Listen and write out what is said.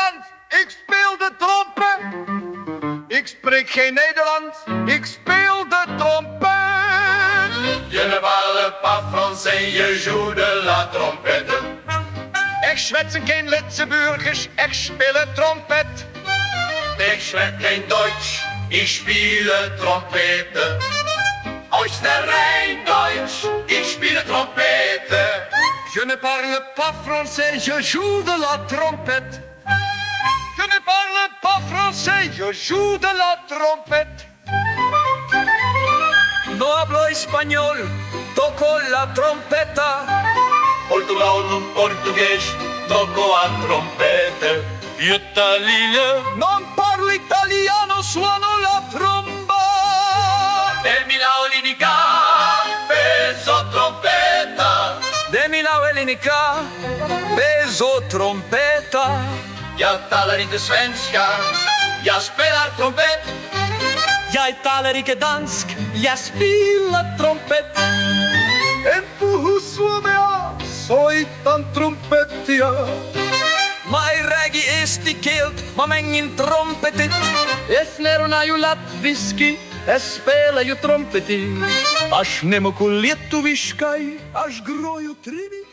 Nederlands. Ik speel de trompet. Ik spreek geen Nederlands. Ik speel de trompet. Je ne parle pas français, je joue de la trompette. Ik schwätze geen Letzte burgers. Ik speel de trompet. Ich schwätze kein Deutsch, ich spiele Trompete. Aus der Rhein Deutsch, ich spiele Trompete. Je ne parle pas français, je joue de la trompette. Je ne parle pas français, je joue de la trompette. No hablo español, toco la trompeta. Português, toco a trompete. Italiano, non parlo italiano, suono la tromba. De Milano Linica, peso trompeta. De Milano Ellinica, peso trompeta. Jag talar inte svenska, jag spelar trompet. Jag talar icke dansk, jag spelar trompet. En puhussuomea, soitan trompettia. Mai regi esti keelt, ma mängin trompetit. Es neruna ju latviski, es spelar ju trompetit. Aš nemoku lietuviškai, aš groju trimitai.